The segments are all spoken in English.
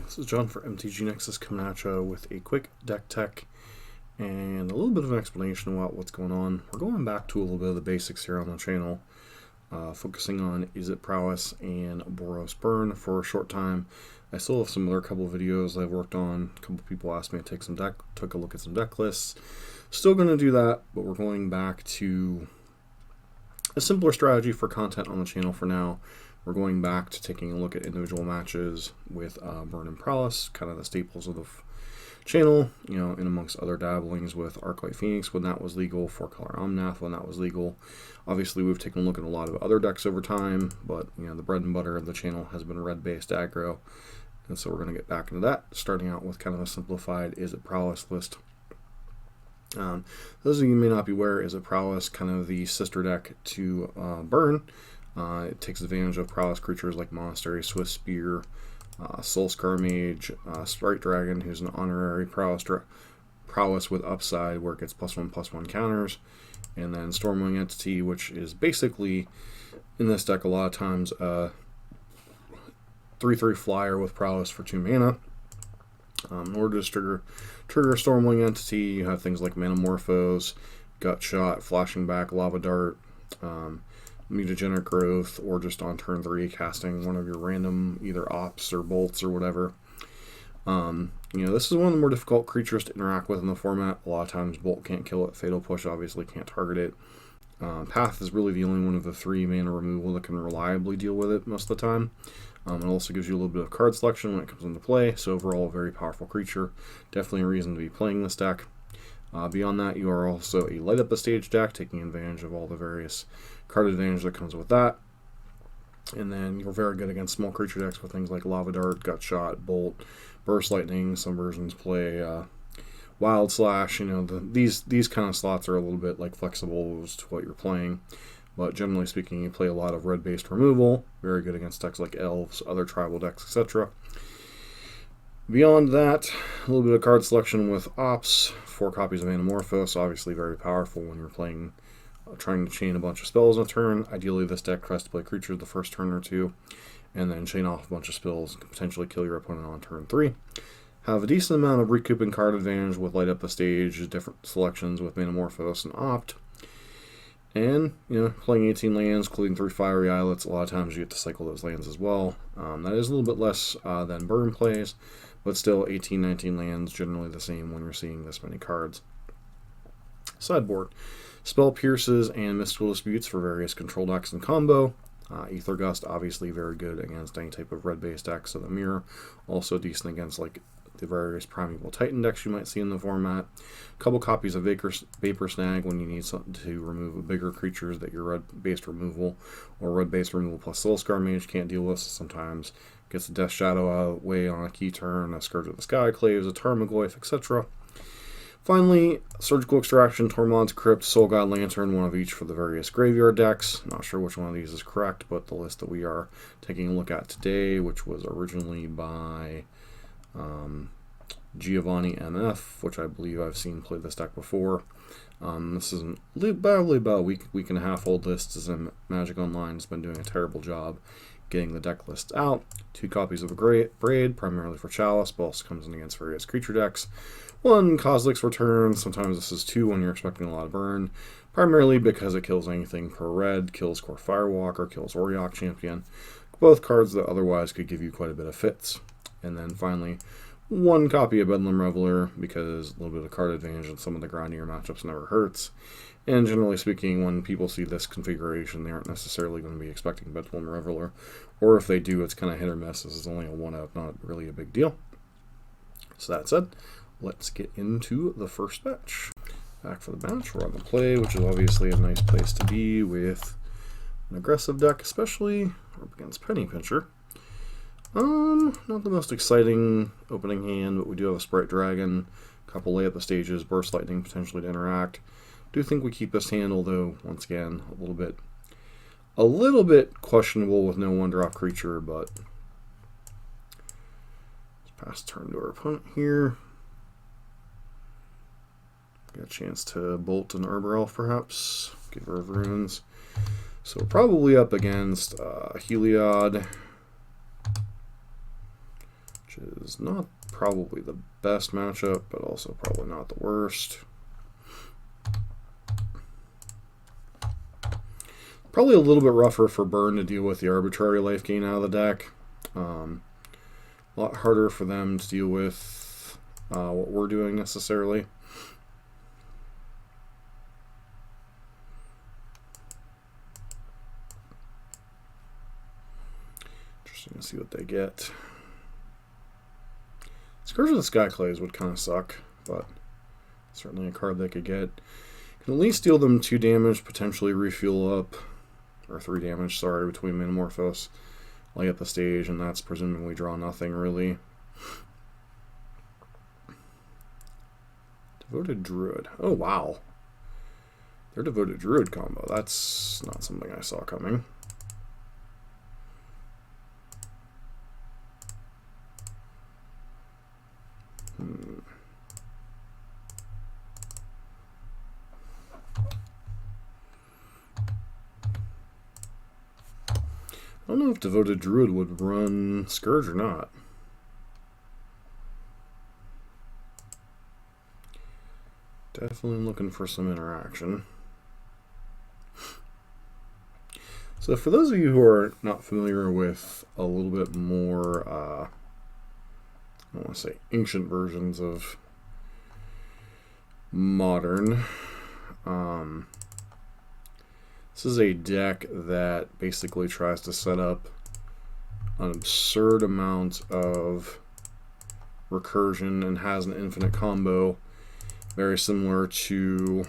This is John for MTG Nexus coming at you with a quick deck tech and a little bit of an explanation about what's going on. We're going back to a little bit of the basics here on the channel, focusing on Izzet Prowess and Boros burn for a short time. I still have some other couple of videos I've worked on. A couple of people asked me to took a look at some deck lists. Still going to do that, but we're going back to a simpler strategy for content on the channel for now. We're going back to taking a look at individual matches with Burn and Prowess, kind of the staples of the channel, you know, in amongst other dabblings with Arclight Phoenix when that was legal, 4-color Omnath when that was legal. Obviously, we've taken a look at a lot of other decks over time, but you know, the bread and butter of the channel has been red-based aggro, and so we're going to get back into that, starting out with kind of a simplified Izzet Prowess list. Those of you who may not be aware, Izzet Prowess, kind of the sister deck to Burn. It takes advantage of Prowess creatures like Monastery, Swift Spear, Soulscar Mage, Sprite Dragon, who's an honorary Prowess with upside, where it gets +1/+1 counters, and then Stormwing Entity, which is basically, in this deck a lot of times, a 3/3 flyer with Prowess for 2 mana. In order to trigger Stormwing Entity, you have things like Manamorphose, Gut Shot, Flashing Back, Lava Dart, Mutagenetic Growth, or just on turn 3 casting one of your random either ops or bolts or whatever. You know, this is one of the more difficult creatures to interact with in the format. A lot of times Bolt can't kill it, Fatal Push obviously can't target it. Path is really the only one of the 3 mana removal that can reliably deal with it most of the time. It also gives you a little bit of card selection when it comes into play, so overall a very powerful creature. Definitely a reason to be playing this deck. Beyond that, you are also a light up the stage deck, taking advantage of all the various card advantage that comes with that. And then you're very good against small creature decks with things like Lava Dart, Gut Shot, Bolt, Burst Lightning. Some versions play Wild Slash. You know, these kind of slots are a little bit like flexible as to what you're playing. But generally speaking, you play a lot of red-based removal. Very good against decks like Elves, other tribal decks, etc. Beyond that, a little bit of card selection with Ops, 4 copies of Manamorphose, obviously very powerful when you're playing, trying to chain a bunch of spells in a turn. Ideally, this deck tries to play creatures the first turn or 2, and then chain off a bunch of spells and potentially kill your opponent on turn 3. Have a decent amount of recouping card advantage with Light Up the Stage, different selections with Manamorphose and Opt. And, you know, playing 18 lands, including 3 Fiery Islets, a lot of times you get to cycle those lands as well. That is a little bit less than Burn plays, but still 18, 19 lands, generally the same when you're seeing this many cards. Sideboard. Spell Pierces and Mystical Disputes for various control decks and combo. Ether Gust, obviously very good against any type of red-based deck, so the Mirror, also decent against like the various Primeval Titan decks you might see in the format. A couple copies of Vapor Snag when you need something to remove bigger creatures that your red-based removal or red-based removal plus Soulscar Mage can't deal with. Sometimes gets a Death Shadow out of the way on a key turn, a Scourge of the Skyclaves, a Tarmogoyf, etc. Finally, Surgical Extraction, Tormod's Crypt, Soul God Lantern, one of each for the various graveyard decks. Not sure which one of these is correct, but the list that we are taking a look at today, which was originally by Giovanni MF, which I believe I've seen play this deck before. This is probably about a week and a half old list, as Magic Online has been doing a terrible job getting the deck lists out. 2 copies of a Braid, primarily for Chalice, but also comes in against various creature decks. 1 Kozilek's Return, sometimes this is 2 when you're expecting a lot of burn, primarily because it kills anything per red, kills Core Firewalker, kills Auriok Champion, both cards that otherwise could give you quite a bit of fits. And then finally, 1 copy of Bedlam Reveler, because a little bit of card advantage in some of the grindier matchups never hurts. And generally speaking, when people see this configuration, they aren't necessarily going to be expecting Bedlam Reveler, or if they do, it's kind of hit or miss. This is only a 1-up, not really a big deal. So that said, let's get into the first match. Back for the match, we're on the play, which is obviously a nice place to be with an aggressive deck, especially up against Penny Pincher. Not the most exciting opening hand, but we do have a Sprite Dragon, a couple lay up the stages, Burst Lightning potentially to interact. Do think we keep this hand, although once again a little bit questionable with no 1-drop creature, but let's pass turn to our opponent here. Got a chance to bolt an Arbor Elf perhaps, give her Runes. So we're probably up against Heliod, which is not probably the best matchup, but also probably not the worst. Probably a little bit rougher for Burn to deal with the arbitrary life gain out of the deck. A lot harder for them to deal with what we're doing necessarily. Interesting to see what they get. Scourge of the Skyclays would kind of suck, but certainly a card they could get. Can at least deal them 2 damage, potentially refuel up, or 3 damage, sorry, between Metamorphose, lay up the stage, and that's presumably draw nothing, really. Devoted Druid. Oh, wow. Their Devoted Druid combo. That's not something I saw coming. I don't know if Devoted Druid would run Scourge or not. Definitely looking for some interaction. So for those of you who are not familiar with a little bit more, I don't want to say ancient versions of Modern, this is a deck that basically tries to set up an absurd amount of recursion and has an infinite combo, very similar to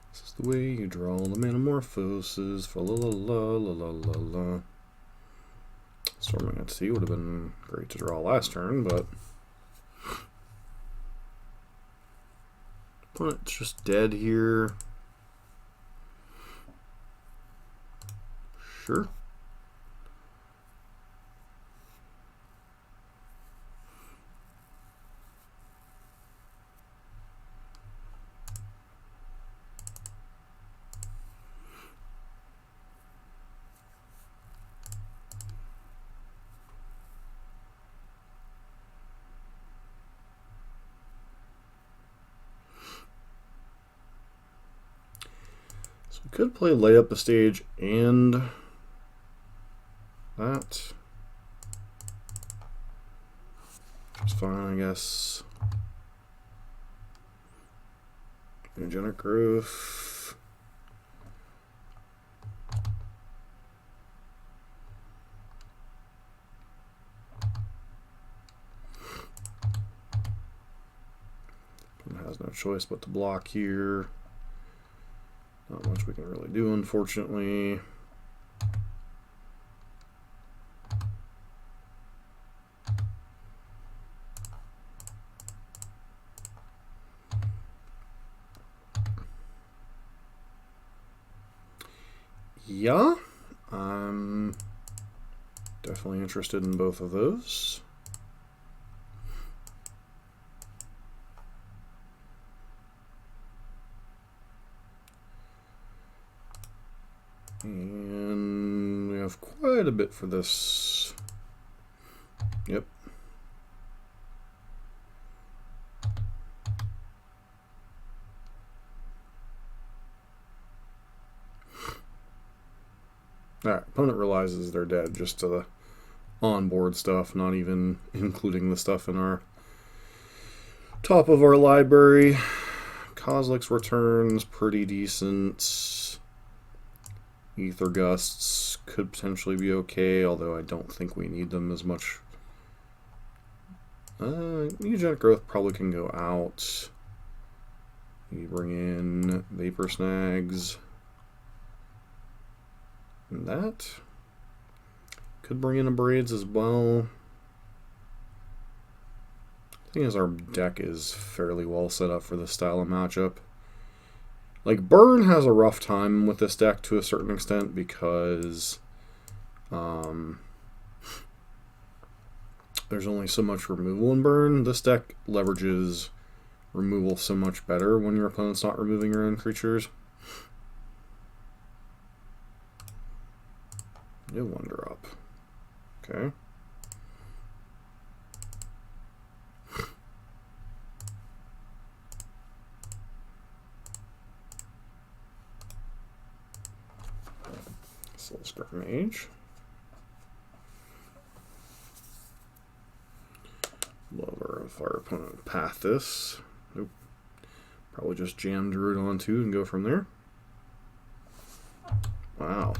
this is the way you draw the Metamorphoses. Fa la la la la la la la. Storming at Sea would have been great to draw last turn, but opponent's just dead here. Sure. So we could play lay up the stage and that. It's fine, I guess. Energetic Growth. Has no choice but to block here. Not much we can really do, unfortunately. Yeah, I'm definitely interested in both of those. And we have quite a bit for this. Yep. Alright, opponent realizes they're dead just to the onboard stuff, not even including the stuff in our top of our library. Kozilek's returns, pretty decent. Ether Gusts could potentially be okay, although I don't think we need them as much. Energetic Growth probably can go out. We bring in Vapor Snags. And that could bring in a Braids as well. The thing is, our deck is fairly well set up for this style of matchup. Like, Burn has a rough time with this deck to a certain extent because there's only so much removal in Burn. This deck leverages removal so much better when your opponent's not removing your own creatures. You wonder up. Okay. Soul Scar Mage. Lover of our opponent path this. Nope. Probably just jam Druid on 2 and go from there. Wow.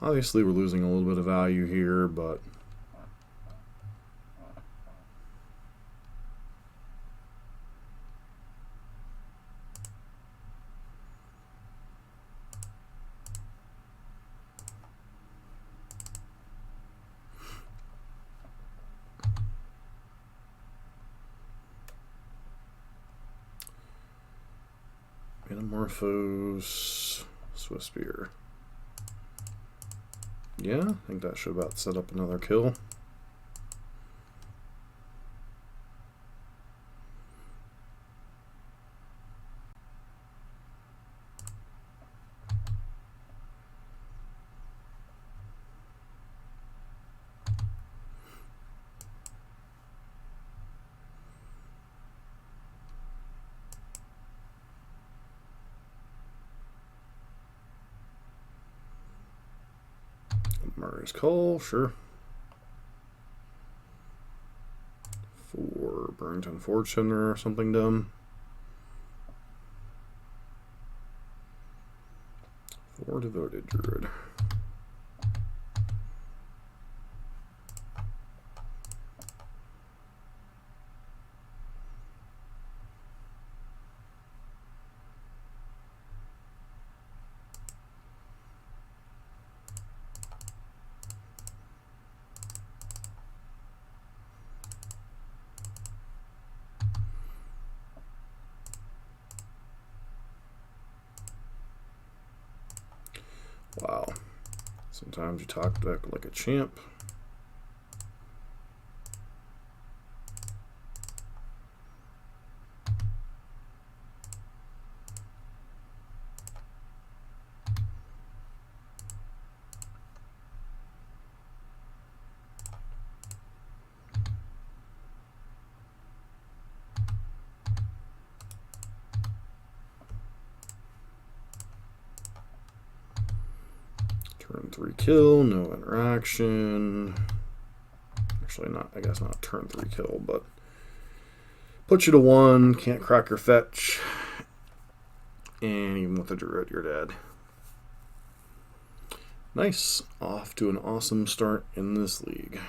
Obviously, we're losing a little bit of value here, but Metamorphose, Swiss Spear. Yeah, I think that should about set up another kill. Murray's Call, sure. 4 Burrington Fortune or something dumb. 4 Devoted Druid. Wow. Sometimes you talk back like a champ. Turn 3 kill, no interaction. Actually, not. I guess not turn 3 kill, but put you to 1. Can't crack your fetch, and even with the Druid, you're dead. Nice. Off to an awesome start in this league.